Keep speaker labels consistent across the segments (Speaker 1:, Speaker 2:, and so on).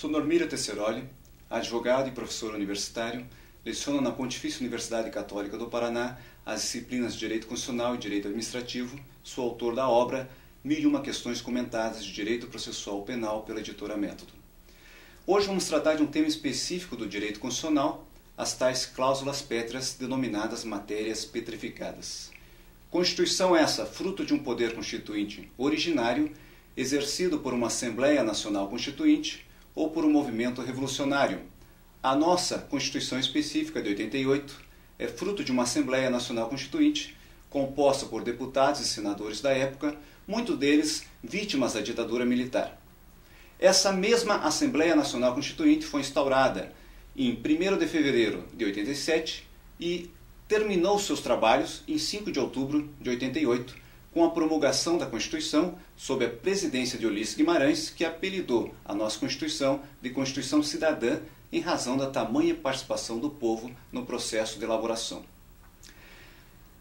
Speaker 1: Sou Normírio Tesseroli, advogado e professor universitário, leciono na Pontifícia Universidade Católica do Paraná as disciplinas de Direito Constitucional e Direito Administrativo, sou autor da obra 1001 Questões Comentadas de Direito Processual Penal pela editora Método. Hoje vamos tratar de um tema específico do direito constitucional, as tais cláusulas pétreas denominadas matérias petrificadas. Constituição essa fruto de um poder constituinte originário, exercido por uma Assembleia Nacional Constituinte ou por um movimento revolucionário. A nossa Constituição específica de 88 é fruto de uma Assembleia Nacional Constituinte composta por deputados e senadores da época, muitos deles vítimas da ditadura militar. Essa mesma Assembleia Nacional Constituinte foi instaurada em 1º de fevereiro de 87 e terminou seus trabalhos em 5 de outubro de 88, com a promulgação da Constituição sob a presidência de Ulisses Guimarães, que apelidou a nossa Constituição de Constituição Cidadã em razão da tamanha participação do povo no processo de elaboração.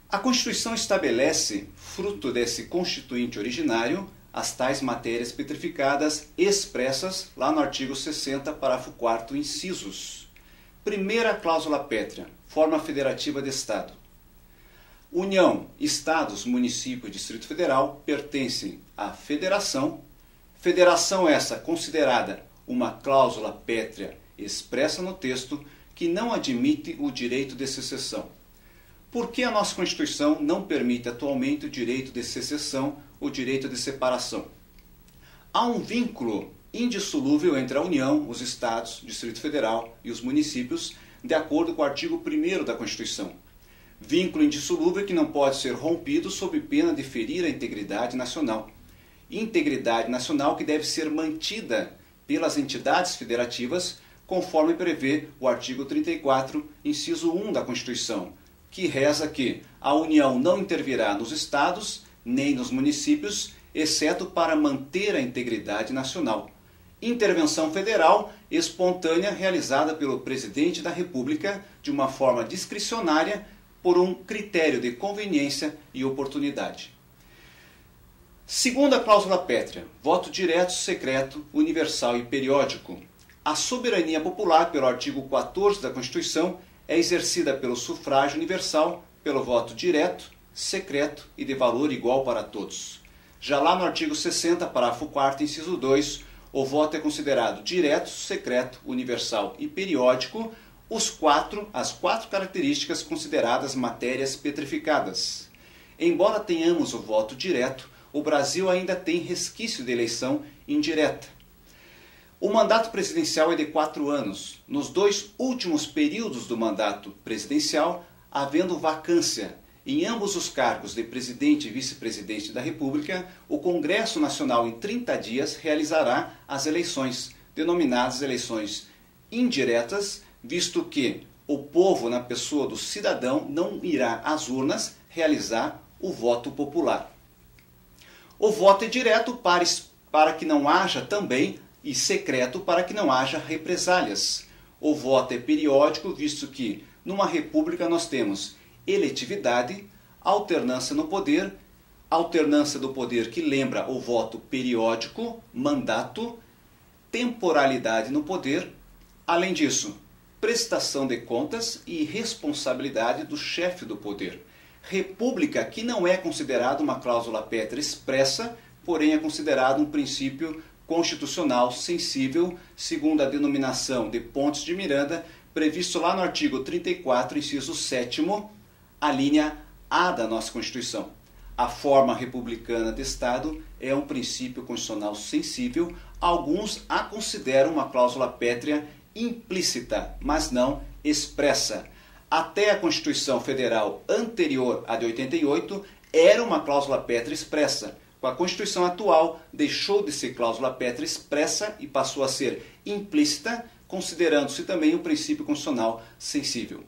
Speaker 1: A Constituição estabelece, fruto desse constituinte originário, as tais matérias petrificadas expressas lá no artigo 60, parágrafo 4º, incisos. Primeira cláusula pétrea, forma federativa de Estado. União, Estados, Município e Distrito Federal pertencem à Federação. Federação essa considerada uma cláusula pétrea expressa no texto que não admite o direito de secessão. Por que a nossa Constituição não permite atualmente o direito de secessão, o direito de separação? Há um vínculo indissolúvel entre a União, os Estados, Distrito Federal e os municípios, de acordo com o artigo 1º da Constituição. Vínculo indissolúvel que não pode ser rompido sob pena de ferir a integridade nacional. Integridade nacional que deve ser mantida pelas entidades federativas, conforme prevê o artigo 34, inciso 1 da Constituição, que reza que a União não intervirá nos Estados nem nos municípios, exceto para manter a integridade nacional. Intervenção federal espontânea realizada pelo Presidente da República de uma forma discricionária por um critério de conveniência e oportunidade. Segunda cláusula pétrea, voto direto, secreto, universal e periódico. A soberania popular, pelo artigo 14 da Constituição, é exercida pelo sufrágio universal, pelo voto direto, secreto e de valor igual para todos. Já lá no artigo 60, parágrafo 4º, inciso 2, o voto é considerado direto, secreto, universal e periódico, as quatro características consideradas matérias petrificadas. Embora tenhamos o voto direto, o Brasil ainda tem resquício de eleição indireta. O mandato presidencial é de 4 anos. Nos 2 últimos períodos do mandato presidencial, havendo vacância em ambos os cargos de presidente e vice-presidente da República, o Congresso Nacional, em 30 dias, realizará as eleições, denominadas eleições indiretas, visto que o povo, na pessoa do cidadão, não irá às urnas realizar o voto popular. O voto é direto para que não haja também, e secreto para que não haja represálias. O voto é periódico, visto que numa república nós temos eletividade, alternância no poder, alternância do poder que lembra o voto periódico, mandato, temporalidade no poder, além disso, prestação de contas e responsabilidade do chefe do poder. República que não é considerada uma cláusula pétrea expressa, porém é considerado um princípio constitucional sensível, segundo a denominação de Pontes de Miranda, previsto lá no artigo 34, inciso 7º, a linha A da nossa Constituição. A forma republicana de Estado é um princípio constitucional sensível. Alguns a consideram uma cláusula pétrea implícita, mas não expressa. Até a Constituição Federal anterior à de 88 era uma cláusula pétrea expressa. Com a Constituição atual, deixou de ser cláusula pétrea expressa e passou a ser implícita, considerando-se também um princípio constitucional sensível.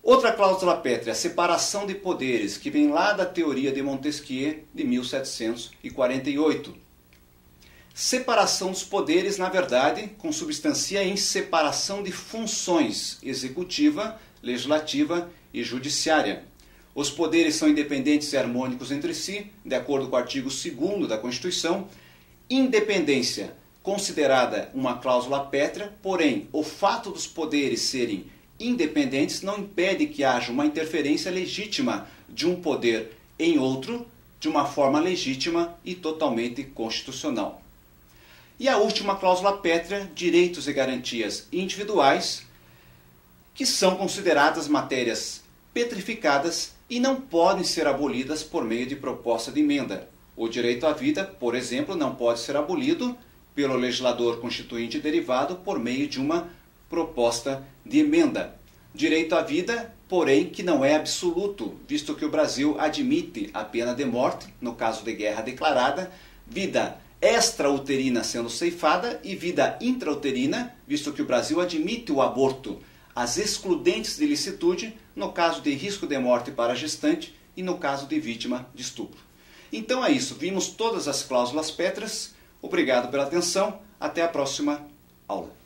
Speaker 1: Outra cláusula pétrea, a separação de poderes, que vem lá da teoria de Montesquieu, de 1748. Separação dos poderes, na verdade, consubstancia em separação de funções executiva, legislativa e judiciária. Os poderes são independentes e harmônicos entre si, de acordo com o artigo 2º da Constituição. Independência considerada uma cláusula pétrea, porém o fato dos poderes serem independentes não impede que haja uma interferência legítima de um poder em outro, de uma forma legítima e totalmente constitucional. E a última cláusula pétrea, direitos e garantias individuais, que são consideradas matérias petrificadas e não podem ser abolidas por meio de proposta de emenda. O direito à vida, por exemplo, não pode ser abolido pelo legislador constituinte derivado por meio de uma proposta de emenda. Direito à vida, porém, que não é absoluto, visto que o Brasil admite a pena de morte, no caso de guerra declarada, vida extrauterina sendo ceifada e vida intrauterina, visto que o Brasil admite o aborto, as excludentes de licitude, no caso de risco de morte para a gestante e no caso de vítima de estupro. Então é isso, vimos todas as cláusulas pétreas. Obrigado pela atenção, até a próxima aula.